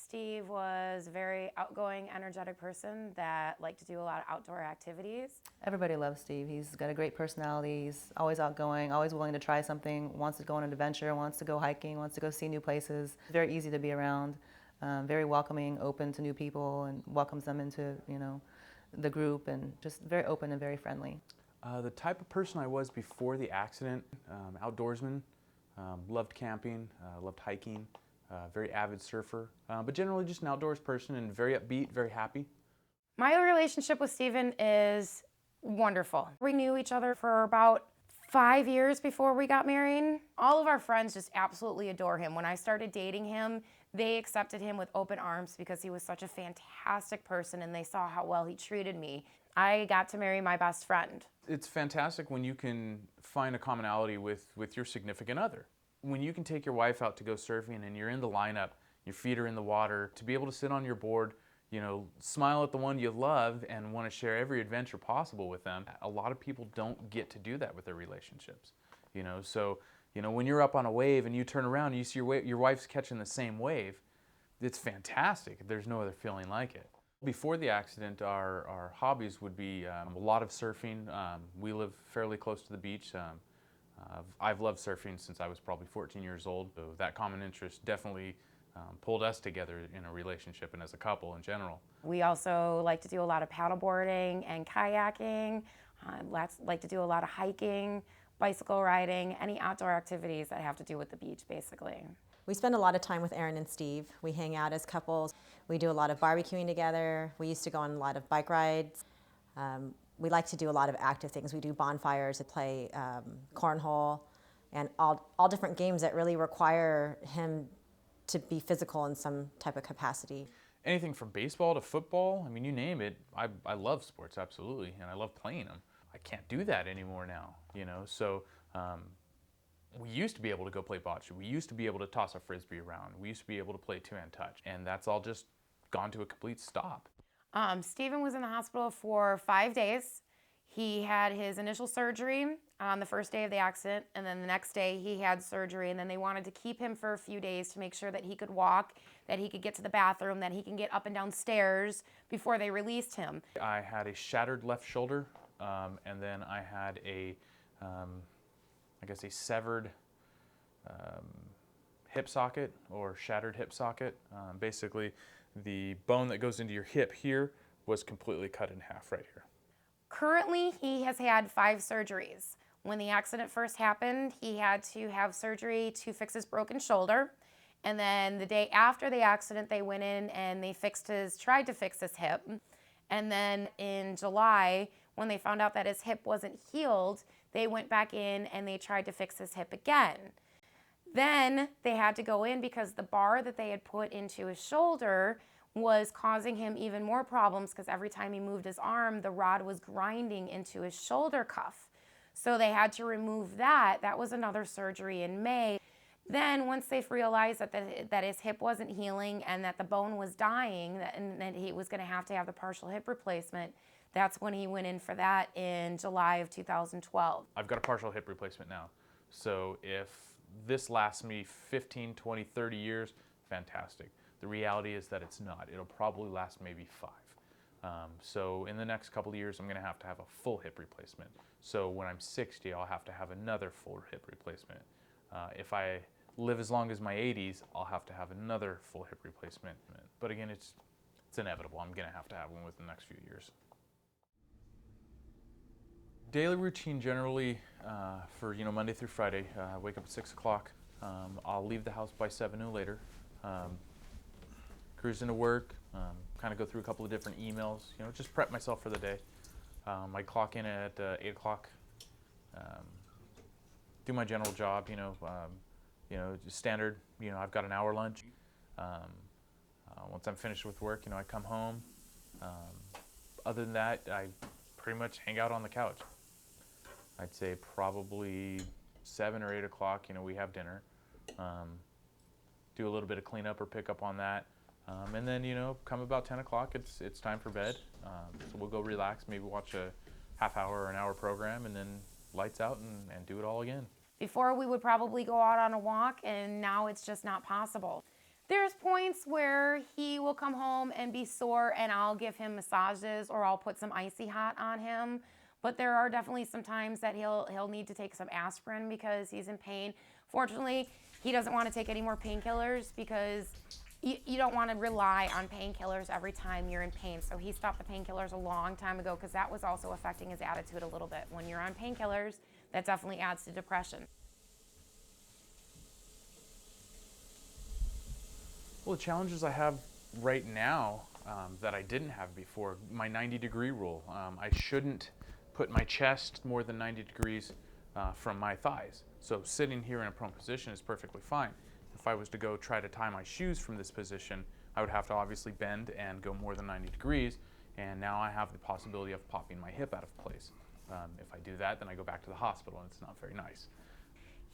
Steve was a very outgoing, energetic person that liked to do a lot of outdoor activities. Everybody loves Steve. He's got a great personality. He's always outgoing, always willing to try something, wants to go on an adventure, wants to go hiking, wants to go see new places. Very easy to be around, very welcoming, open to new people, and welcomes them into, the group, and just very open and very friendly. The type of person I was before the accident, outdoorsman, loved camping, loved hiking, very avid surfer, but generally just an outdoors person and very upbeat, very happy. My relationship with Steven is wonderful. We knew each other for about 5 years before we got married. All of our friends just absolutely adore him. When I started dating him, they accepted him with open arms because he was such a fantastic person and they saw how well he treated me. I got to marry my best friend. It's fantastic when you can find a commonality with your significant other. When you can take your wife out to go surfing and you're in the lineup, your feet are in the water, to be able to sit on your board, smile at the one you love and want to share every adventure possible with them. A lot of people don't get to do that with their relationships. So when you're up on a wave and you turn around and you see your wife's catching the same wave, it's fantastic. There's no other feeling like it. Before the accident, our hobbies would be a lot of surfing. We live fairly close to the beach. I've loved surfing since I was probably 14 years old, so that common interest definitely pulled us together in a relationship and as a couple in general. We also like to do a lot of paddleboarding and kayaking, like to do a lot of hiking, bicycle riding, any outdoor activities that have to do with the beach, basically. We spend a lot of time with Aaron and Steve. We hang out as couples. We do a lot of barbecuing together. We used to go on a lot of bike rides. We like to do a lot of active things. We do bonfires, play cornhole, and all different games that really require him to be physical in some type of capacity. Anything from baseball to football, I mean, you name it. I love sports, absolutely, and I love playing them. I can't do that anymore now, so we used to be able to go play bocce. We used to be able to toss a frisbee around. We used to be able to play two-hand touch, and that's all just gone to a complete stop. Steven was in the hospital for 5 days. He had his initial surgery on the first day of the accident, and then the next day he had surgery, and then they wanted to keep him for a few days to make sure that he could walk, that he could get to the bathroom, that he can get up and down stairs before they released him. I had a shattered left shoulder, and then I had a severed hip socket or shattered hip socket. Basically, the bone that goes into your hip here was completely cut in half right here. Currently, he has had 5 surgeries. When the accident first happened, he had to have surgery to fix his broken shoulder. And then the day after the accident, they went in and they tried to fix his hip. And then in July, when they found out that his hip wasn't healed, they went back in and they tried to fix his hip again. Then they had to go in because the bar that they had put into his shoulder was causing him even more problems because every time he moved his arm, the rod was grinding into his shoulder cuff. So they had to remove that. That was another surgery in May. Then once they realized that his hip wasn't healing and that the bone was dying and that he was going to have the partial hip replacement, that's when he went in for that in July of 2012. I've got a partial hip replacement now. So if this lasts me 15, 20, 30 years, fantastic. The reality is that it's not. It'll probably last maybe 5. So in the next couple of years, I'm going to have a full hip replacement. So when I'm 60, I'll have to have another full hip replacement. If I live as long as my 80s, I'll have to have another full hip replacement. But again, it's inevitable. I'm going to have one within the next few years. Daily routine generally for Monday through Friday. I wake up at 6 o'clock. I'll leave the house by 7 or later. Cruise into work. Kind of go through a couple of different emails. Just prep myself for the day. I clock in at 8 o'clock. Do my general job. Just standard. I've got an hour lunch. Once I'm finished with work, I come home. Other than that, I pretty much hang out on the couch. I'd say probably 7 or 8 o'clock, we have dinner. Do a little bit of cleanup or pick up on that. And then, come about 10 o'clock, it's time for bed. So we'll go relax, maybe watch a half hour or an hour program, and then lights out and do it all again. Before we would probably go out on a walk, and now it's just not possible. There's points where he will come home and be sore and I'll give him massages or I'll put some icy hot on him. But there are definitely some times that he'll need to take some aspirin because he's in pain. Fortunately, he doesn't want to take any more painkillers because you don't want to rely on painkillers every time you're in pain. So he stopped the painkillers a long time ago because that was also affecting his attitude a little bit. When you're on painkillers, that definitely adds to depression. Well, the challenges I have right now that I didn't have before, my 90-degree rule. I shouldn't put my chest more than 90 degrees from my thighs. So sitting here in a prone position is perfectly fine. If I was to go try to tie my shoes from this position, I would have to obviously bend and go more than 90 degrees, and now I have the possibility of popping my hip out of place. If I do that, then I go back to the hospital, and it's not very nice.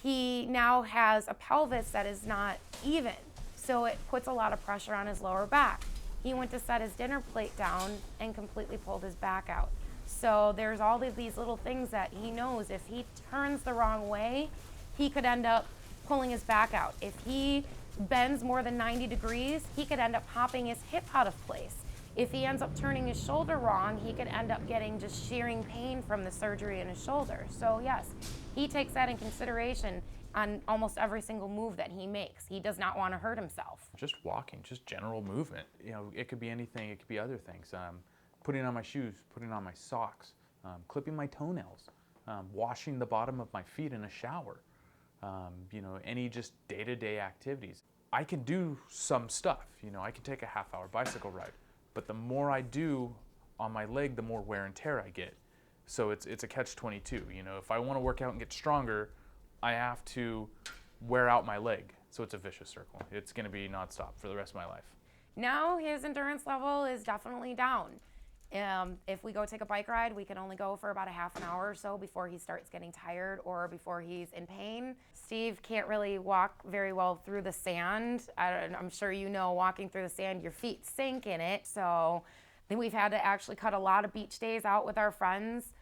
He now has a pelvis that is not even, so it puts a lot of pressure on his lower back. He went to set his dinner plate down and completely pulled his back out. So there's all of these little things that he knows if he turns the wrong way, he could end up pulling his back out. If he bends more than 90 degrees, he could end up popping his hip out of place. If he ends up turning his shoulder wrong, he could end up getting just shearing pain from the surgery in his shoulder. So yes, he takes that in consideration on almost every single move that he makes. He does not want to hurt himself. Just walking, just general movement. You know, it could be anything, it could be other things. Putting on my shoes, putting on my socks, clipping my toenails, washing the bottom of my feet in a shower. You know, any just day-to-day activities. I can do some stuff, you know, I can take a half-hour bicycle ride, but the more I do on my leg, the more wear and tear I get. So it's a catch-22, you know, if I want to work out and get stronger, I have to wear out my leg. So it's a vicious circle. It's going to be nonstop for the rest of my life. Now his endurance level is definitely down. If we go take a bike ride, we can only go for about a half an hour or so before he starts getting tired or before he's in pain. Steve can't really walk very well through the sand. I'm sure you know, walking through the sand, your feet sink in it. So then we've had to actually cut a lot of beach days out with our friends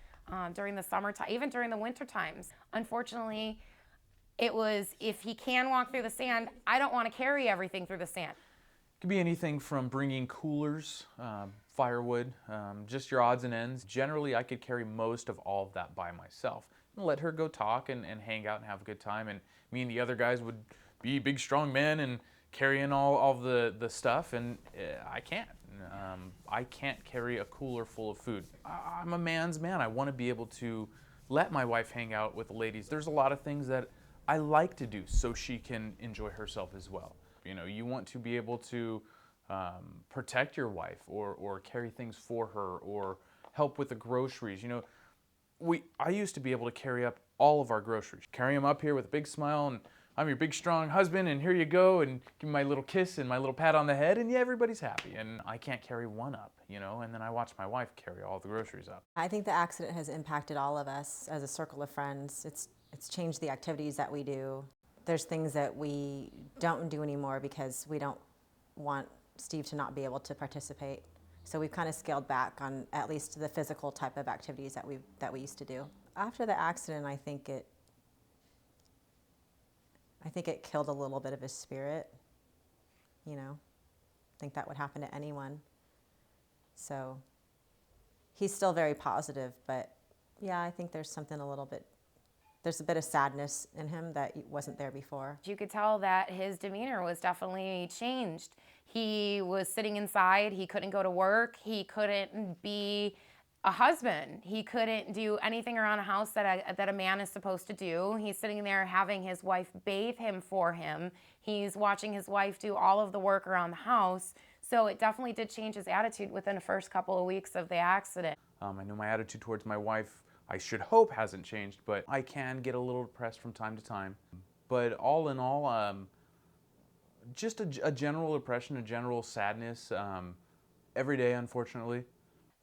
during the summertime, even during the winter times. Unfortunately, it was, if he can walk through the sand, I don't want to carry everything through the sand. It could be anything from bringing coolers, firewood, just your odds and ends. Generally, I could carry most of all of that by myself and let her go talk and hang out and have a good time. And me and the other guys would be big, strong men and carrying all the stuff, and I can't. I can't carry a cooler full of food. I'm a man's man. I want to be able to let my wife hang out with the ladies. There's a lot of things that I like to do so she can enjoy herself as well. You know, you want to be able to protect your wife or carry things for her or help with the groceries. You know, I used to be able to carry up all of our groceries, carry them up here with a big smile, and I'm your big strong husband, and here you go, and give me my little kiss and my little pat on the head, and yeah, everybody's happy. And I can't carry one up, you know, and then I watch my wife carry all the groceries up. I think the accident has impacted all of us as a circle of friends. It's changed the activities that we do. There's things that we don't do anymore because we don't want Steve to not be able to participate. So we've kind of scaled back on at least the physical type of activities that we used to do. After the accident, I think it killed a little bit of his spirit. You know, I think that would happen to anyone. So he's still very positive, but yeah, I think there's a bit of sadness in him that wasn't there before. You could tell that his demeanor was definitely changed. He was sitting inside, he couldn't go to work, he couldn't be a husband. He couldn't do anything around a house that a man is supposed to do. He's sitting there having his wife bathe him for him. He's watching his wife do all of the work around the house. So it definitely did change his attitude within the first couple of weeks of the accident. I know my attitude towards my wife, I should hope, hasn't changed, but I can get a little depressed from time to time. But all in all, just a general depression, a general sadness every day, unfortunately.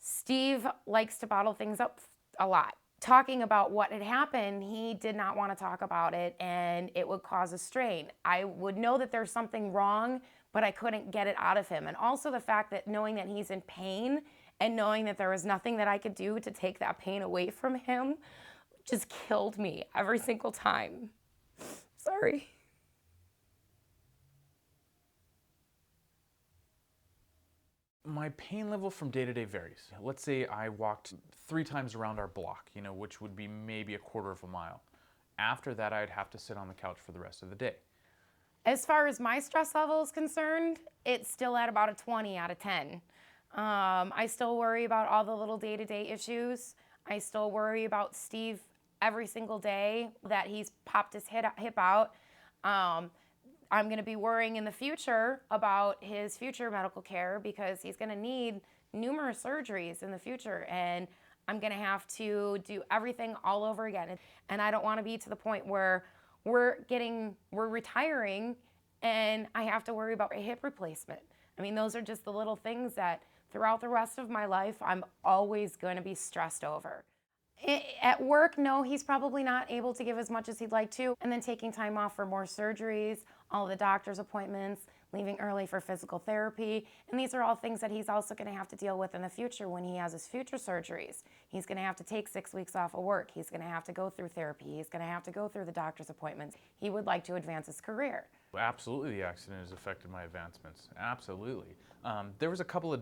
Steve likes to bottle things up a lot. Talking about what had happened, he did not want to talk about it, and it would cause a strain. I would know that there's something wrong, but I couldn't get it out of him. And also the fact that knowing that he's in pain and knowing that there was nothing that I could do to take that pain away from him just killed me every single time. Sorry. My pain level from day to day varies. Let's say I walked 3 times around our block, which would be maybe a quarter of a mile. After that, I'd have to sit on the couch for the rest of the day. As far as my stress level is concerned, it's still at about a 20 out of 10. I still worry about all the little day-to-day issues. I still worry about Steve every single day that he's popped his hip out. I'm going to be worrying in the future about his future medical care because he's going to need numerous surgeries in the future, and I'm going to have to do everything all over again. And I don't want to be to the point where we're retiring and I have to worry about a hip replacement. I mean, those are just the little things that throughout the rest of my life, I'm always going to be stressed over. At work, no, he's probably not able to give as much as he'd like to. And then taking time off for more surgeries, all the doctor's appointments, leaving early for physical therapy. And these are all things that he's also going to have to deal with in the future when he has his future surgeries. He's going to have to take 6 weeks off of work. He's going to have to go through therapy. He's going to have to go through the doctor's appointments. He would like to advance his career. Absolutely, the accident has affected my advancements. Absolutely. There was a couple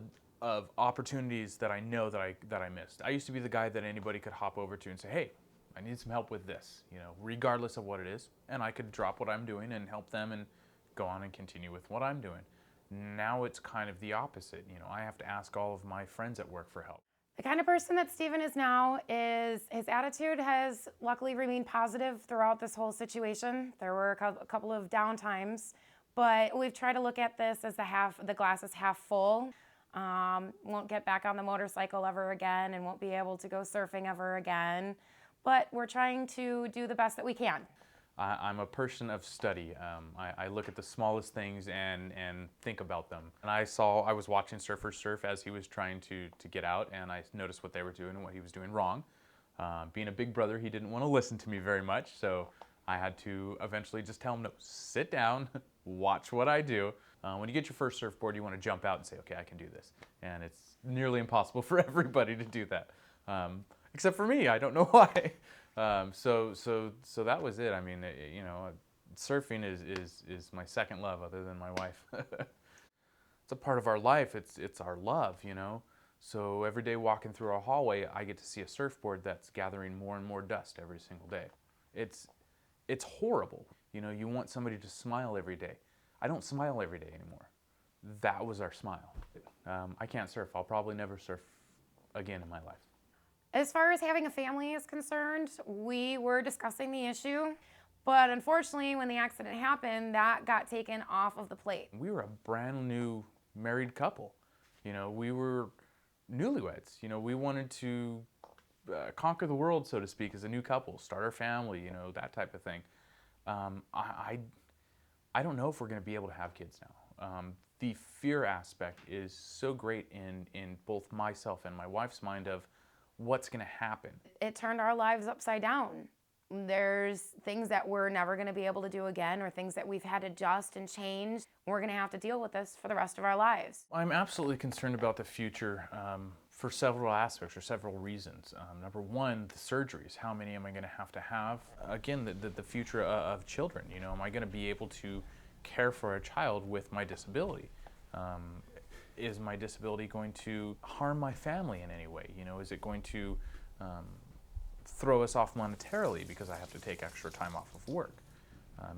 of opportunities that I know that I missed. I used to be the guy that anybody could hop over to and say, hey, I need some help with this, regardless of what it is. And I could drop what I'm doing and help them and go on and continue with what I'm doing. Now it's kind of the opposite. I have to ask all of my friends at work for help. The kind of person that Steven is now is his attitude has luckily remained positive throughout this whole situation. There were a couple of down times, but we've tried to look at this as the glass is half full. Won't get back on the motorcycle ever again and won't be able to go surfing ever again. But we're trying to do the best that we can. I'm a person of study. I look at the smallest things and think about them. And I was watching surfers surf as he was trying to get out, and I noticed what they were doing and what he was doing wrong. Being a big brother, he didn't want to listen to me very much, so I had to eventually just tell him, no, sit down, watch what I do. When you get your first surfboard, you want to jump out and say, okay, I can do this. And it's nearly impossible for everybody to do that. Except for me, I don't know why. So that was it. I mean, surfing is my second love other than my wife. It's a part of our life. It's our love, So every day walking through our hallway, I get to see a surfboard that's gathering more and more dust every single day. It's horrible. You want somebody to smile every day. I don't smile every day anymore. That was our smile. I can't surf. I'll probably never surf again in my life. As far as having a family is concerned, we were discussing the issue, but unfortunately when the accident happened, that got taken off of the plate. We were a brand new married couple. We were newlyweds. We wanted to conquer the world, so to speak, as a new couple, start our family, that type of thing. I don't know if we're going to be able to have kids now. The fear aspect is so great in both myself and my wife's mind of what's going to happen. It turned our lives upside down. There's things that we're never going to be able to do again, or things that we've had to adjust and change. We're going to have to deal with this for the rest of our lives. I'm absolutely concerned about the future for several aspects or several reasons. Number one, the surgeries. How many am I going to have? Again, the future of children. Am I going to be able to care for a child with my disability? Is my disability going to harm my family in any way? Is it going to throw us off monetarily because I have to take extra time off of work?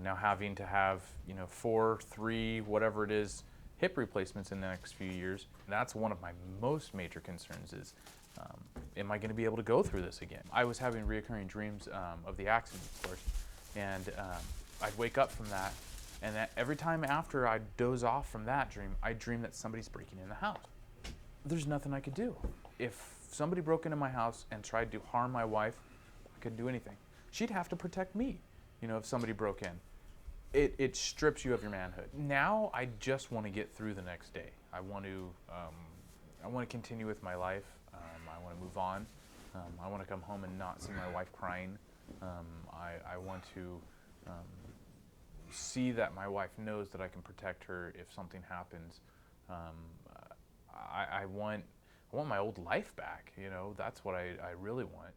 Now having to have 4, 3, whatever it is, hip replacements in the next few years, that's one of my most major concerns is, am I going to be able to go through this again? I was having reoccurring dreams of the accident, of course, and I'd wake up from that, and that every time after I'd doze off from that dream, I'd dream that somebody's breaking in the house. There's nothing I could do. If somebody broke into my house and tried to harm my wife, I couldn't do anything. She'd have to protect me, if somebody broke in. It strips you of your manhood. Now I just want to get through the next day. I want to continue with my life. I want to move on. I want to come home and not see my wife crying. I want to see that my wife knows that I can protect her if something happens. I want my old life back. That's what I really want.